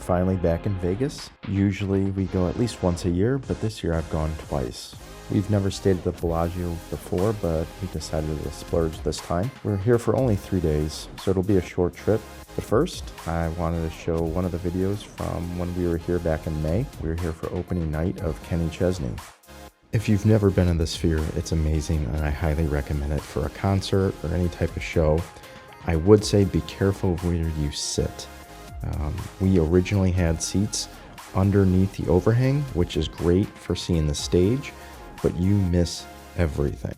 finally back in Vegas. Usually we go at least once a year, but this year I've gone twice. We've never stayed at the Bellagio before, but we decided to splurge this time. We're here for only 3 days, so it'll be a short trip. But first, I wanted to show one of the videos from when we were here back in May. We were here for opening night of Kenny Chesney. If you've never been in the Sphere, it's amazing, and I highly recommend it for a concert or any type of show. I would say be careful where you sit. We originally had seats underneath the overhang, which is great for seeing the stage, but you miss everything.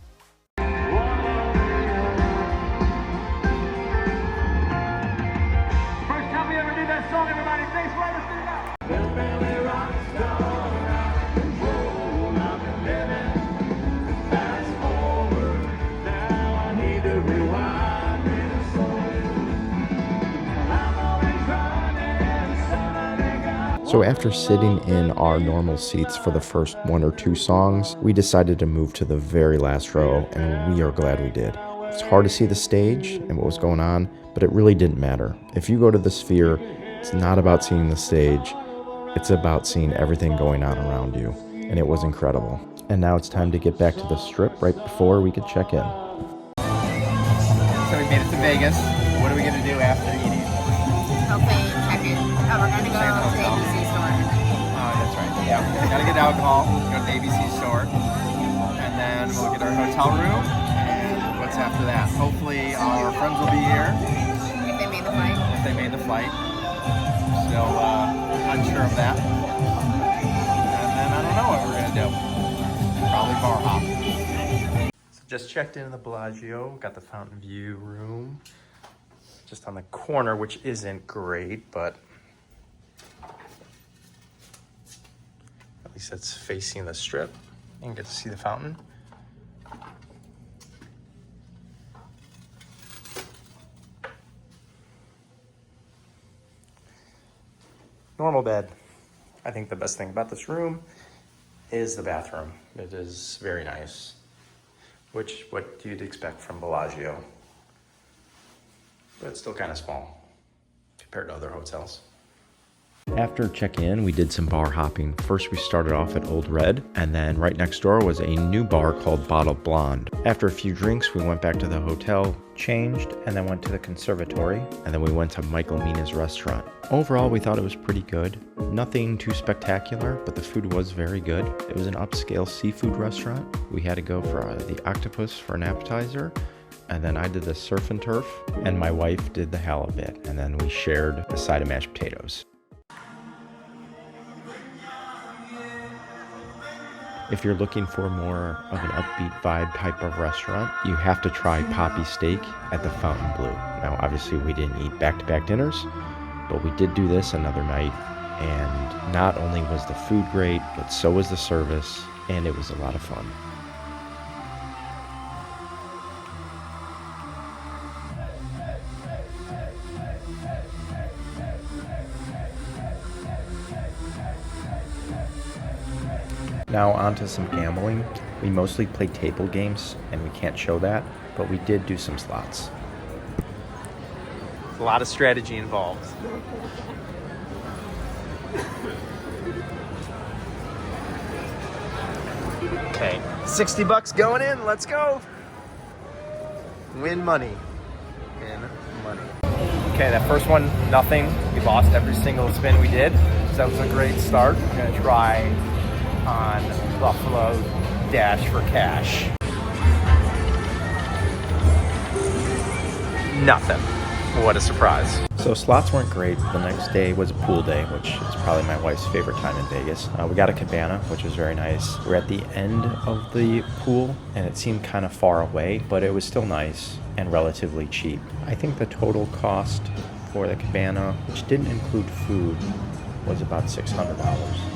So after sitting in our normal seats for the first 1 or 2 songs, we decided to move to the very last row, and we are glad we did. It's hard to see the stage and what was going on, but it really didn't matter. If you go to the Sphere, it's not about seeing the stage, it's about seeing everything going on around you, and it was incredible. And now it's time to get back to the Strip right before we could check in. So we made it to Vegas. What are we going to do after eating? Hopefully check in. Oh, we're going to go to the ABC store. Oh, that's right. Yeah, we gotta get alcohol, go to the ABC store, and then we'll get our hotel room. And what's after that? Hopefully our friends will be here. If they made the flight. If they made the flight. Still unsure of that. And then I don't know what we're gonna do. Probably bar hop. So just checked in the Bellagio, got the Fountain View room. Just on the corner, which isn't great, but at least it's facing the Strip and get to see the fountain. Normal bed. I think the best thing about this room is the bathroom. It is very nice, which what you'd expect from Bellagio. But it's still kind of small compared to other hotels. After check-in, we did some bar hopping. First, we started off at Old Red, and then right next door was a new bar called Bottled Blonde. After a few drinks, we went back to the hotel, changed, and then went to the conservatory, and then we went to Michael Mina's restaurant. Overall, we thought it was pretty good. Nothing too spectacular, but the food was very good. It was an upscale seafood restaurant. We had to go for the octopus for an appetizer, and then I did the surf and turf, and my wife did the halibut, and then we shared a side of mashed potatoes. If you're looking for more of an upbeat vibe type of restaurant, you have to try Poppy Steak at the Fontainebleau. Now, obviously, we didn't eat back-to-back dinners, but we did do this another night, and not only was the food great, but so was the service, and it was a lot of fun. Now on to some gambling. We mostly play table games, and we can't show that, but we did do some slots. A lot of strategy involved. Okay, 60 bucks going in, let's go. Win money. Win money. Okay, that first one, nothing. We lost every single spin we did, so that was a great start. We're gonna try on Buffalo Dash for cash. Nothing. What a surprise. So slots weren't great. The next day was a pool day, which is probably my wife's favorite time in Vegas. We got a cabana, which was very nice. We're at the end of the pool, and it seemed kind of far away, but it was still nice and relatively cheap. I think the total cost for the cabana, which didn't include food, was about $600.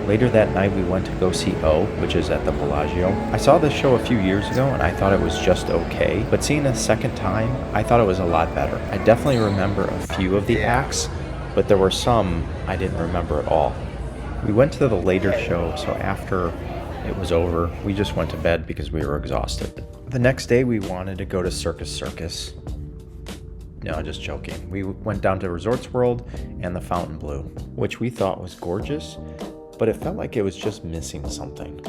Later that night, we went to go see O, which is at the Bellagio. I saw this show a few years ago, and I thought it was just okay. But seeing it a second time, I thought it was a lot better. I definitely remember a few of the acts, but there were some I didn't remember at all. We went to the later show, so after it was over, we just went to bed because we were exhausted. The next day, we wanted to go to Circus Circus. No, just joking. We went down to Resorts World and the Fountain Blue, which we thought was gorgeous, but it felt like it was just missing something.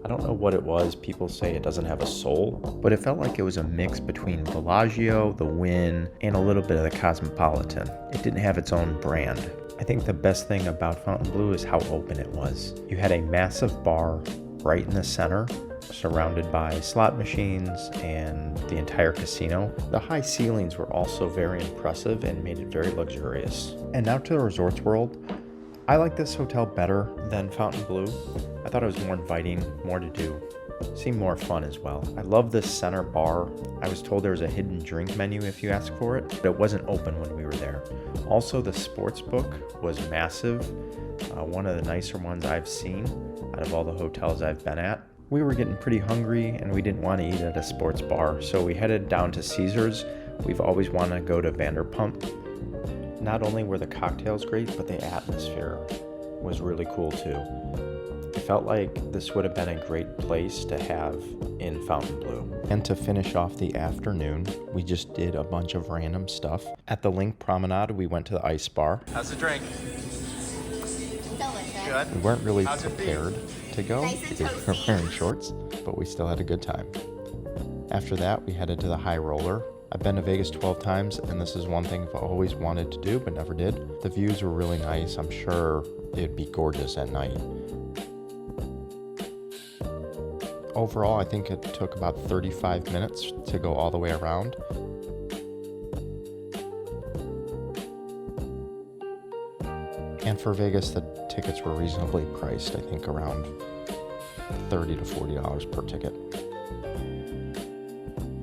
I don't know what it was. People say it doesn't have a soul, but it felt like it was a mix between Bellagio, the Wynn, and a little bit of the Cosmopolitan. It didn't have its own brand. I think the best thing about Fountain Blue is how open it was. You had a massive bar right in the center, surrounded by slot machines and the entire casino. The high ceilings were also very impressive and made it very luxurious. And now to the Resorts World. I like this hotel better than Fountain Blue. I thought it was more inviting, more to do. Seemed more fun as well. I love this center bar. I was told there was a hidden drink menu if you ask for it, but it wasn't open when we were there. Also, the sports book was massive. One of the nicer ones I've seen out of all the hotels I've been at. We were getting pretty hungry and we didn't want to eat at a sports bar, so we headed down to Caesars. We've always wanted to go to Vanderpump. Not only were the cocktails great, but the atmosphere was really cool too. I felt like this would have been a great place to have in Fountain Blue. And to finish off the afternoon, we just did a bunch of random stuff. At the Link Promenade, we went to the ice bar. How's the drink? Delicious. Good. We weren't really How's it prepared to go Nice and because we were toasty. wearing shorts, but we still had a good time. After that, we headed to the High Roller. I've been to Vegas 12 times, and this is one thing I've always wanted to do, but never did. The views were really nice. I'm sure it'd be gorgeous at night. Overall, I think it took about 35 minutes to go all the way around. And for Vegas, the tickets were reasonably priced, I think around $30 to $40 per ticket.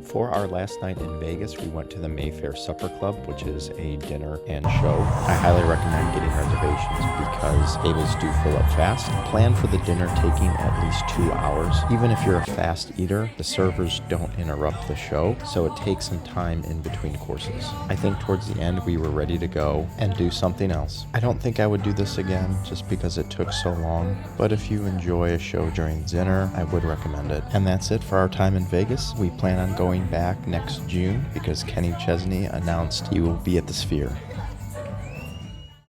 For our last night in Vegas, we went to the MayFair Supper Club, which is a dinner and show. I highly recommend getting reservations because tables do fill up fast. Plan for the dinner taking at least 2 hours. Even if you're a fast eater, the servers don't interrupt the show, so it takes some time in between courses. I think towards the end, we were ready to go and do something else. I don't think I would do this again just because it took so long, but if you enjoy a show during dinner, I would recommend it. And that's it for our time in Vegas. We plan on going back next June because Kenny Chesney announced he will be at the Sphere.